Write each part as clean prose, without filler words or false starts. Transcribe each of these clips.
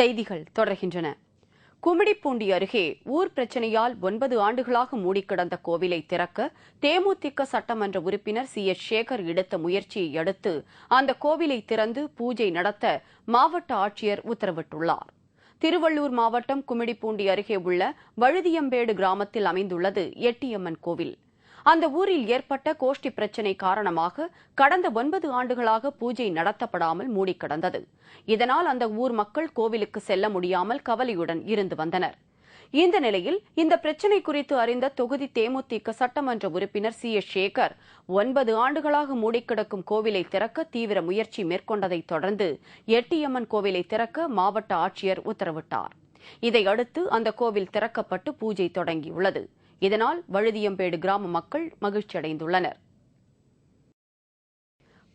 செய்திகள் தொடர்கின்றன. கும்மிடிப்பூண்டி அருகே ஊர் பிரச்சினையால் 9 ஆண்டுகளாக மூடிக்கிடந்த கோவிலை திறக்க தேமுதிக சட்டமன்ற உறுப்பினர் CS சேகர் எடுத்த முயற்சியை அடுத்து அந்த கோவிலை திறந்து பூஜை நடத்த மாவட்ட ஆட்சியர் உத்தரவிட்டுள்ளார். திருவள்ளூர் மாவட்டம் கும்மிடிப்பூண்டி அருகே உள்ள வழுதியம்பேடு கிராமத்தில் அமைந்துள்ளது எட்டியம்மன் கோவில். அந்த ஊரில் ஏற்பட்ட கோஷ்டி பிரச்சினை காரணமாக கடந்த 9 ஆண்டுகளாக பூஜை நடத்தப்படாமல் மூடிக்கிடந்தது. இதனால் அந்த ஊர் மக்கள் கோவிலுக்கு செல்ல முடியாமல் கவலையுடன் இருந்து வந்தனர். இந்த நிலையில் இந்த பிரச்சினை குறித்து அறிந்த தொகுதி தேமுதிக சட்டமன்ற உறுப்பினர் CS சேகர் 9 ஆண்டுகளாக மூடிக்கிடக்கும் கோவிலை திறக்க தீவிர முயற்சி மேற்கொண்டதை தொடர்ந்து எட்டியம்மன் கோவிலை திறக்க மாவட்ட ஆட்சியர் உத்தரவிட்டார். இதையடுத்து அந்த கோவில் திறக்கப்பட்டு பூஜை தொடங்கியுள்ளது. இதனால் வழுதியம்பேடு கிராம மக்கள் மகிழ்ச்சியடைந்துள்ளனர்.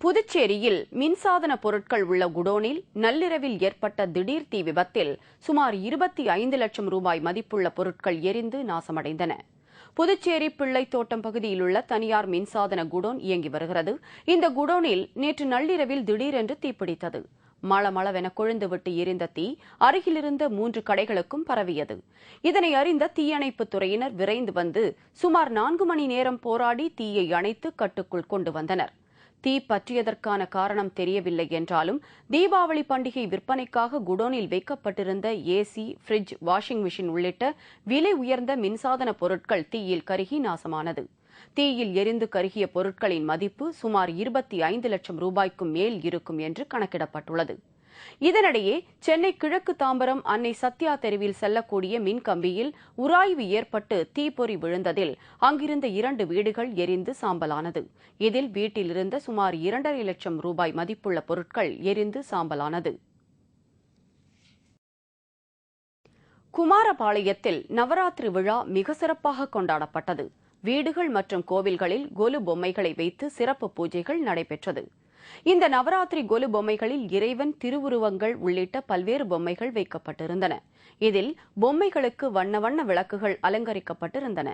புதுச்சேரியில் மின்சாதன பொருட்கள் உள்ள குடோனில் நள்ளிரவில் ஏற்பட்ட திடீர் தீ விபத்தில் சுமார் 25 லட்சம் ரூபாய் மதிப்புள்ள பொருட்கள் எரிந்து நாசமடைந்தன. புதுச்சேரி பிள்ளைத்தோட்டம் பகுதியில் உள்ள தனியார் மின்சாதன குடோன் இயங்கி வருகிறது. இந்த குடோனில் நேற்று நள்ளிரவில் திடீரென்று தீப்பிடித்தது. மளமளவென கொழுந்துவிட்டு எரிந்த தீ அருகிலிருந்த 3 கடைகளுக்கும் பரவியது. இதனை அறிந்த தீயணைப்புத் துறையினர் விரைந்து வந்து சுமார் 4 மணி நேரம் போராடி தீயை அணைத்து கட்டுக்குள் கொண்டு வந்தனர். தீ பற்றியதற்கான காரணம் தெரியவில்லை என்றாலும் தீபாவளி பண்டிகை விற்பனைக்காக குடோனில் வைக்கப்பட்டிருந்த AC, ஃபிரிட்ஜ், வாஷிங் மிஷின் உள்ளிட்ட விலை உயர்ந்த மின்சாதன பொருட்கள் தீயில் கருகி நாசமானது. தீயில் எரிந்து கருகிய பொருட்களின் மதிப்பு சுமார் 25 லட்சம் ரூபாய்க்கும் மேல் இருக்கும் என்று கணக்கிடப்பட்டுள்ளது. இதனிடையே சென்னை கிழக்கு தாம்பரம் அன்னை சத்யா தெருவில் செல்லக்கூடிய மின்கம்பியில் உராய்வு ஏற்பட்டு தீப்பொறி விழுந்ததில் அங்கிருந்த 2 வீடுகள் எரிந்து சாம்பலானது. இதில் வீட்டில் இருந்த சுமார் 2.5 லட்சம் ரூபாய் மதிப்புள்ள பொருட்கள் எரிந்து சாம்பலானது. குமாரபாளையத்தில் நவராத்திரி விழா மிக சிறப்பாக கொண்டாடப்பட்டது. வீடுகள் மற்றும் கோவில்களில் கொலு பொம்மைகளை வைத்து சிறப்பு பூஜைகள் நடைபெற்றது. இந்த நவராத்திரி கொலு பொம்மைகளில் இறைவன் திருவுருவங்கள் உள்ளிட்ட பல்வேறு பொம்மைகள் வைக்கப்பட்டிருந்தன. இதில் பொம்மைகளுக்கு வண்ண வண்ண விளக்குகள் அலங்கரிக்கப்பட்டிருந்தன.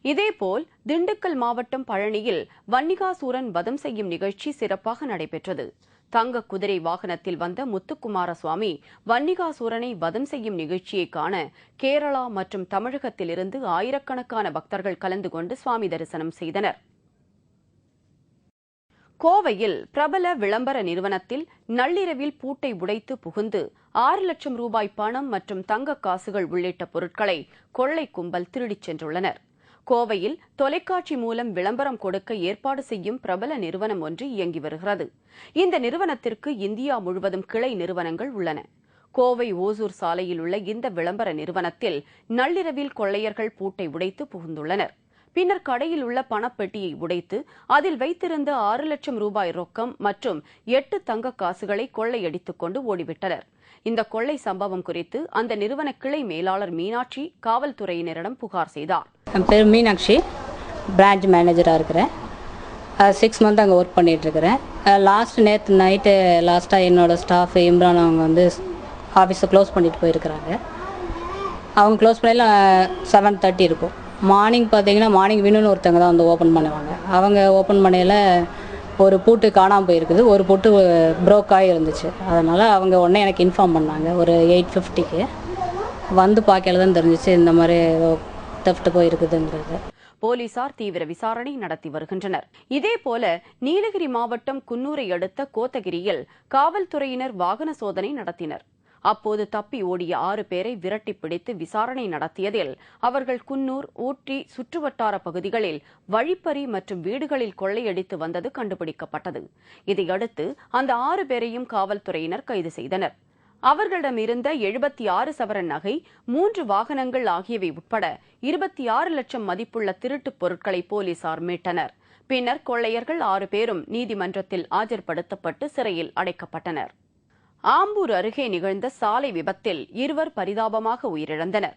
இதேபோல் திண்டுக்கல் மாவட்டம் பழனியில் வன்னிகாசூரன் வதம் செய்யும் நிகழ்ச்சி சிறப்பாக நடைபெற்றது. தங்க குதிரை வாகனத்தில் வந்த முத்துக்குமார சுவாமி வன்னிகாசூரனை வதம் செய்யும் நிகழ்ச்சியை காண கேரளா மற்றும் தமிழகத்திலிருந்து ஆயிரக்கணக்கான பக்தர்கள் கலந்து கொண்டு சுவாமி தரிசனம் செய்தனர். கோவையில் பிரபல விளம்பர நிறுவனத்தில் நள்ளிரவில் பூட்டை உடைத்து புகுந்து 6 லட்சம் ரூபாய் பணம் மற்றும் தங்க காசுகள் உள்ளிட்ட பொருட்களை கொள்ளை கும்பல் திருடிச் சென்றுள்ளனர். கோவையில் தொலைக்காட்சி மூலம் விளம்பரம் கொடுக்க ஏற்பாடு செய்யும் பிரபல நிறுவனம் ஒன்று இயங்கி வருகிறது. இந்த நிறுவனத்திற்கு இந்தியா முழுவதும் கிளை நிறுவனங்கள் உள்ளன. கோவை ஓசூர் சாலையில் உள்ள இந்த விளம்பர நிறுவனத்தில் நள்ளிரவில் கொள்ளையர்கள் பூட்டை உடைத்து புகுந்துள்ளனர். பின்னர் கடையில் உள்ள பணப்பெட்டியை உடைத்து அதில் வைத்திருந்த 6 லட்சம் ரூபாய் ரொக்கம் மற்றும் 8 தங்க காசுகளை கொள்ளையடித்துக் கொண்டு ஓடிவிட்டனர். இந்த கொள்ளை சம்பவம் குறித்து அந்த நிறுவன கிளை மேலாளர் மீனாட்சி காவல்துறையினரிடம் புகார் செய்தார். என் பேர் மீனாட்சி, பிரான்ச் மேனேஜராக இருக்கிறேன். 6 மந்த் அங்கே ஒர்க் பண்ணிட்டு இருக்கிறேன். நேற்று நைட்டு லாஸ்ட்டாக என்னோட ஸ்டாஃப் இம்ரான் அவங்க வந்து ஆஃபீஸை க்ளோஸ் பண்ணிட்டு போயிருக்கிறாங்க. அவங்க க்ளோஸ் பண்ணல 7:30 இருக்கும். மார்னிங் பார்த்தீங்கன்னா வினுன்னு ஒருத்தவங்க தான் வந்து ஓப்பன் பண்ணுவாங்க. அவங்க ஓப்பன் பண்ணையில் ஒரு பூட்டு காணாமல் போயிருக்குது, ஒரு பூட்டு ப்ரோக்காக இருந்துச்சு. அதனால் அவங்க உடனே எனக்கு இன்ஃபார்ம் பண்ணாங்க. ஒரு 8:50க்கு வந்து பார்க்கல தான் தெரிஞ்சிச்சு இந்த மாதிரி தெஃப்ட் போயிருக்குதுங்கிறது. போலீசார் தீவிர விசாரணை நடத்தி வருகின்றனர். இதேபோல நீலகிரி மாவட்டம் குன்னூரை அடுத்த கோத்தகிரியில் காவல்துறையினர் வாகன சோதனை நடத்தினர். அப்போது தப்பி ஓடிய 6 பேரை விரட்டி பிடித்து விசாரணை நடத்தியதில் அவர்கள் குன்னூர், ஊட்டி சுற்றுவட்டார பகுதிகளில் வழிப்பறி மற்றும் வீடுகளில் கொள்ளையடித்து வந்தது கண்டுபிடிக்கப்பட்டது. இதையடுத்து அந்த 6 பேரையும் காவல்துறையினர் கைது செய்தனர். அவர்களிடமிருந்த 76 சவரன் நகை, 3 வாகனங்கள் ஆகியவை உட்பட 26 லட்சம் மதிப்புள்ள திருட்டுப் பொருட்களை போலீசார் மீட்டனர். பின்னர் கொள்ளையர்கள் 6 பேரும் நீதிமன்றத்தில் ஆஜர்படுத்தப்பட்டு சிறையில் அடைக்கப்பட்டனர். ஆம்பூர் அருகே நிகழ்ந்த சாலை விபத்தில் 2 பரிதாபமாக உயிரிழந்தனர்.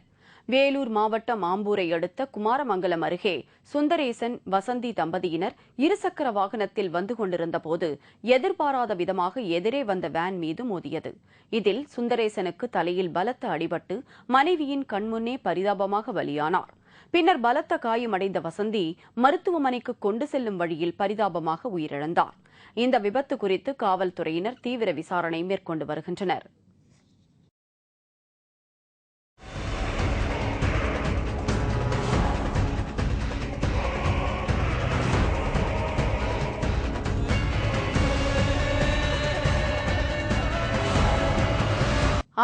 வேலூர் மாவட்டம் ஆம்பூரை அடுத்த குமாரமங்கலம் அருகே சுந்தரேசன், வசந்தி தம்பதியினர் இருசக்கர வாகனத்தில் வந்து கொண்டிருந்த போது எதிர்பாராத விதமாக எதிரே வந்த வேன் மீது மோதியது. இதில் சுந்தரேசனுக்கு தலையில் பலத்த அடிபட்டு மனைவியின் கண்முன்னே பரிதாபமாக பலியானார். பின்னர் பலத்த காயமடைந்த வசந்தி மருத்துவமனைக்கு கொண்டு செல்லும் வழியில் பரிதாபமாக உயிரிழந்தார். இந்த விபத்து குறித்து காவல்துறையினர் தீவிர விசாரணை மேற்கொண்டு வருகின்றனர்.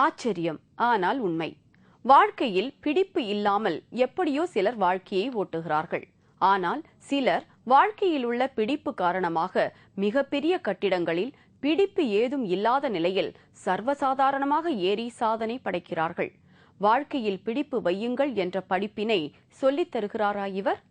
ஆச்சரியம், ஆனால் உண்மை. வாழ்க்கையில் பிடிப்பு இல்லாமல் எப்படியோ சிலர் வாழ்க்கையை ஓட்டுகிறார்கள். ஆனால் சிலர் வாழ்க்கையில் உள்ள பிடிப்பு காரணமாக மிகப்பெரிய கட்டிடங்களில் பிடிப்பு ஏதும் இல்லாத நிலையில் சர்வசாதாரணமாக ஏறி சாதனை படைக்கிறார்கள். வாழ்க்கையில் பிடிப்பு வையுங்கள் என்ற படிப்பினை சொல்லித் தருகிறாரா இவர்?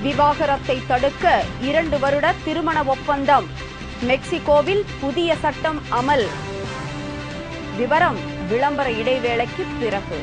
விவாகரத்தை தடுக்க 2 வருட திருமண ஒப்பந்தம். மெக்சிகோவில் புதிய சட்டம் அமல். விவரம் விளம்பர இடைவேளைக்கு பிறகு.